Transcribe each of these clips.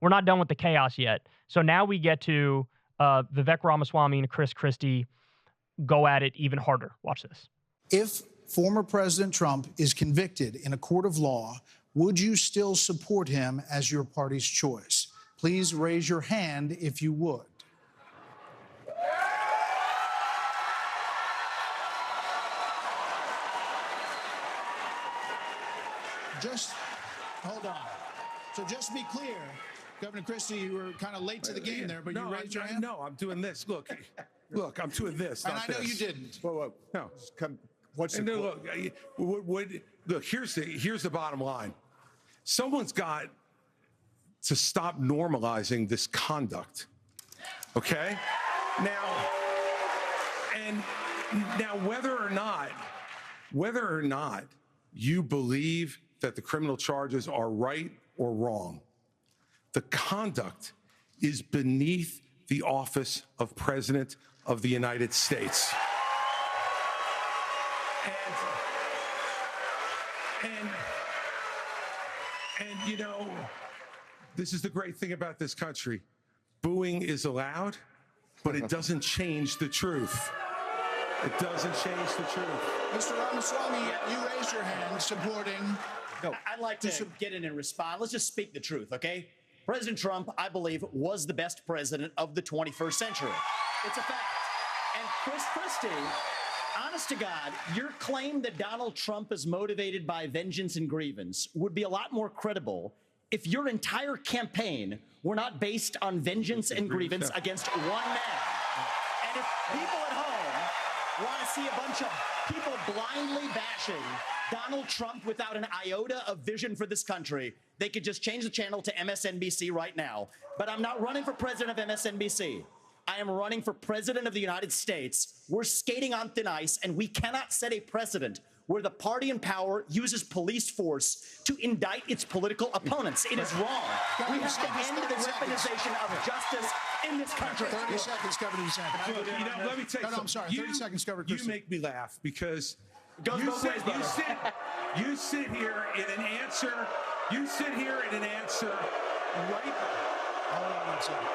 we're not done with the chaos yet. So now we get to Vivek Ramaswamy and Christie go at it even harder. Watch this. If former President Trump is convicted in a court of law, would you still support him as your party's choice? Please raise your hand if you would. Just hold on. So just to be clear, Governor Christie, you were kind of late to the game there, but you raised your hand? No, I'm doing this. Look, I'm doing this. And I know you didn't. Whoa. No. What's the look, here's the bottom line. Someone's got to stop normalizing this conduct. Okay? Now whether or not you believe that the criminal charges are right or wrong, the conduct is beneath the office of President of the United States. And you know, this is the great thing about this country. Booing is allowed, but it doesn't change the truth. It doesn't change the truth. Mr. Ramaswamy, you raised your hand supporting. No, I'd like to get in and respond. Let's just speak the truth, okay? President Trump, I believe, was the best president of the 21st century. It's a fact. And Christie, honest to God, your claim that Donald Trump is motivated by vengeance and grievance would be a lot more credible if your entire campaign were not based on vengeance and grievance against one man. And if people at home want to see a bunch of people blindly bashing Donald Trump without an iota of vision for this country, they could just change the channel to MSNBC right now. But I'm not running for president of MSNBC. I am running for president of the United States. We're skating on thin ice, and we cannot set a precedent where the party in power uses police force to indict its political opponents. It is wrong. We have to end the weaponization of justice in this country. 30 seconds, Governor DeSantis. You know, let me tell you something. I'm sorry. 30 seconds, Governor Christie. You make me laugh because you sit here in an answer. You sit here in an answer right. Hold on one second.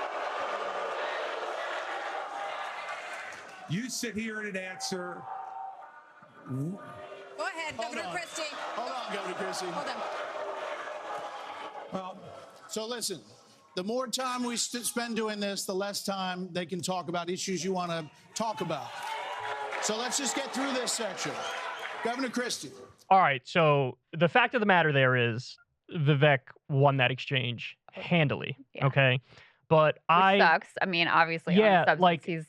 You sit here in an answer. Go ahead, Governor Christie. Hold on, Governor Christie. Hold on. Well, so listen, the more time we spend doing this, the less time they can talk about issues you want to talk about. So let's just get through this section. Governor Christie. All right, so the fact of the matter there is Vivek won that exchange handily, okay? But Which sucks. I mean, obviously, yeah, on substance, like, he's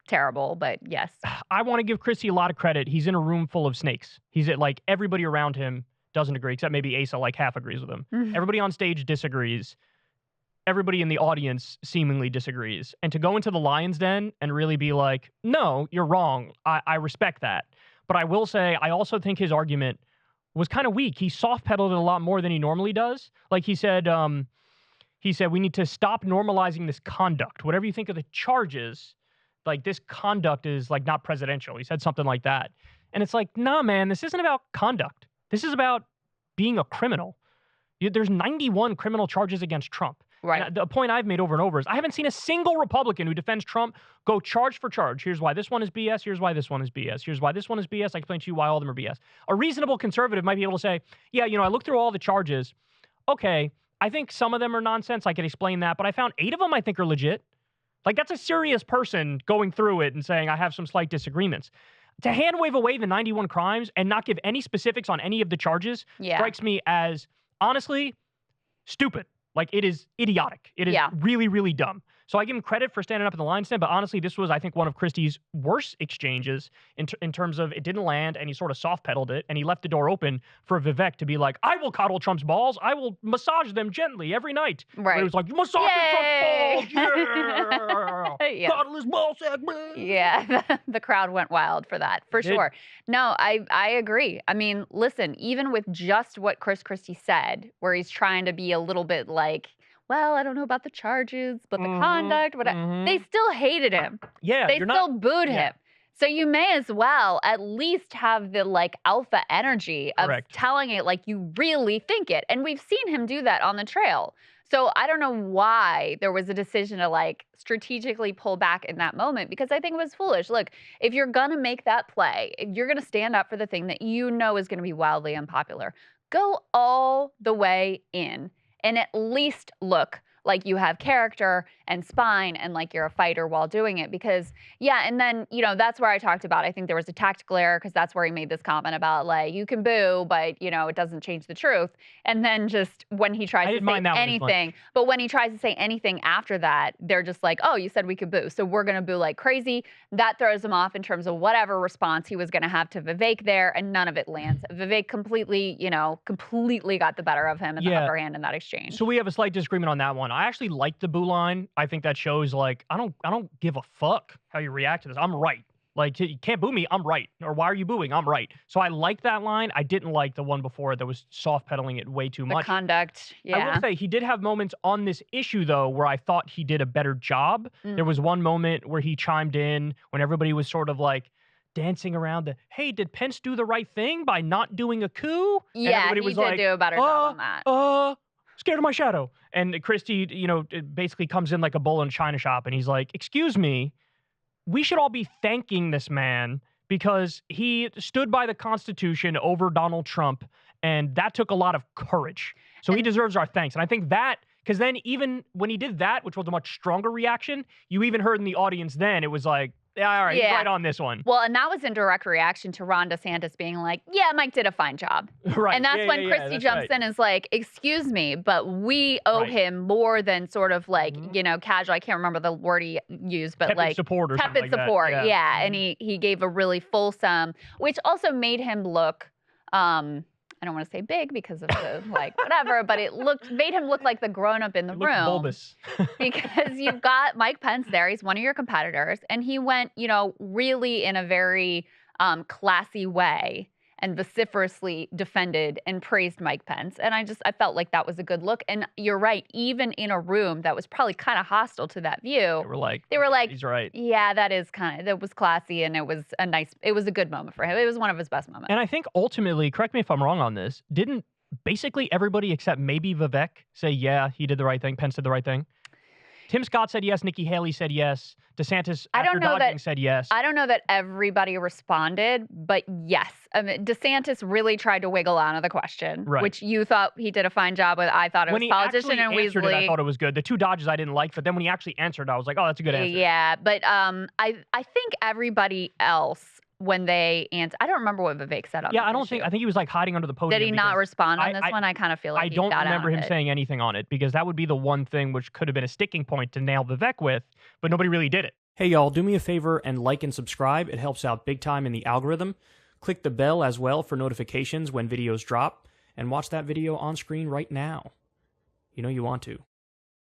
terrible, but yes. I want to give Christie a lot of credit. He's in a room full of snakes. He's at, like, everybody around him doesn't agree, except maybe Asa, like, half agrees with him. Everybody on stage disagrees. Everybody in the audience seemingly disagrees. And to go into the lion's den and really be like, no, you're wrong. I respect that. But I will say, I also think his argument was kind of weak. He soft-pedaled it a lot more than he normally does. Like he said, we need to stop normalizing this conduct. Whatever you think of the charges, like, this conduct is, like, not presidential. He said something like that. And it's like, nah, man, this isn't about conduct. This is about being a criminal. There's 91 criminal charges against Trump. Right. And the point I've made over and over is I haven't seen a single Republican who defends Trump go charge for charge. Here's why this one is BS. Here's why this one is BS. Here's why this one is BS. I explain to you why all of them are BS. A reasonable conservative might be able to say, yeah, you know, I looked through all the charges. Okay, I think some of them are nonsense. I could explain that. But I found 8 of them I think are legit. Like, that's a serious person going through it and saying, I have some slight disagreements. To hand wave away the 91 crimes and not give any specifics on any of the charges strikes me as, honestly, stupid. Like, it is idiotic. It is really, really dumb. So I give him credit for standing up in the line stand, but honestly, this was, I think, one of Christie's worst exchanges in terms of it didn't land, and he sort of soft-pedaled it, and he left the door open for Vivek to be like, I will coddle Trump's balls. I will massage them gently every night. Right. But it was like, massage Trump's balls, yeah! Coddle his ball sack, man! Yeah, the crowd went wild for that, for sure. No, I agree. I mean, listen, even with just what Christie said, where he's trying to be a little bit like, well, I don't know about the charges, but the conduct, whatever. They still hated him. Yeah, they still booed him. So you may as well at least have the, like, alpha energy of telling it like you really think it. And we've seen him do that on the trail. So I don't know why there was a decision to like strategically pull back in that moment, because I think it was foolish. Look, if you're going to make that play, if you're going to stand up for the thing that you know is going to be wildly unpopular, go all the way in and at least look like you have character and spine and like you're a fighter while doing it. Because, yeah, and then, you know, that's where I talked about, I think there was a tactical error, because that's where he made this comment about like, you can boo, but, you know, it doesn't change the truth. And then just when he tries to say anything, but when he tries to say anything after that, they're just like, oh, you said we could boo, so we're going to boo like crazy. That throws him off in terms of whatever response he was going to have to Vivek there, and none of it lands. Vivek completely got the better of him and the upper hand in that exchange. So we have a slight disagreement on that one. I actually like the boo line. I think that shows like I don't give a fuck how you react to this. I'm right. Like, you can't boo me. I'm right. Or why are you booing? I'm right. So I like that line. I didn't like the one before that was soft pedaling it way too much. The conduct, yeah. I will say he did have moments on this issue though where I thought he did a better job. There was one moment where he chimed in when everybody was sort of like dancing around the, hey, did Pence do the right thing by not doing a coup? Yeah, and everybody was like, do a better job on that. Scared of my shadow. And Christie, basically comes in like a bull in a china shop, and he's like, excuse me, we should all be thanking this man because he stood by the Constitution over Donald Trump, and that took a lot of courage. So he deserves our thanks. And I think that, because then even when he did that, which was a much stronger reaction, you even heard in the audience then, it was like, yeah, all right, he's right on this one. Well, and that was in direct reaction to Ron DeSantis being like, yeah, Mike did a fine job. Right. And that's when Christie jumps in and is like, excuse me, but we owe him more than sort of like, casual. I can't remember the word he used, but tepid like support or something tepid like support. That. Yeah. And he gave a really fulsome, which also made him look, I don't want to say big because of the like whatever, but made him look like the grown up in the room. Bulbous. Because you've got Mike Pence there. He's one of your competitors. And he went, really in a very classy way and vociferously defended and praised Mike Pence. And I felt like that was a good look. And you're right, even in a room that was probably kind of hostile to that view. They were like, he's right. Yeah, that was classy, and it was a good moment for him. It was one of his best moments. And I think ultimately, correct me if I'm wrong on this, didn't basically everybody except maybe Vivek say, yeah, he did the right thing, Pence did the right thing? Tim Scott said yes. Nikki Haley said yes. DeSantis, after dodging, said yes. I don't know that everybody responded, but yes. I mean, DeSantis really tried to wiggle out of the question, which you thought he did a fine job with. I thought it was politician and Weasley. I thought it was good. The two dodges I didn't like, but then when he actually answered, I was like, oh, that's a good answer. Yeah, but I think everybody else, when they answer, I don't remember what Vivek said on I think he was like hiding under the podium. Did he not respond on this one? I kind of feel like I don't remember him saying anything on it, because that would be the one thing which could have been a sticking point to nail Vivek with, but nobody really did it. Hey y'all, do me a favor and like and subscribe. It helps out big time in the algorithm. Click the bell as well for notifications when videos drop, and watch that video on screen right now. You know you want to.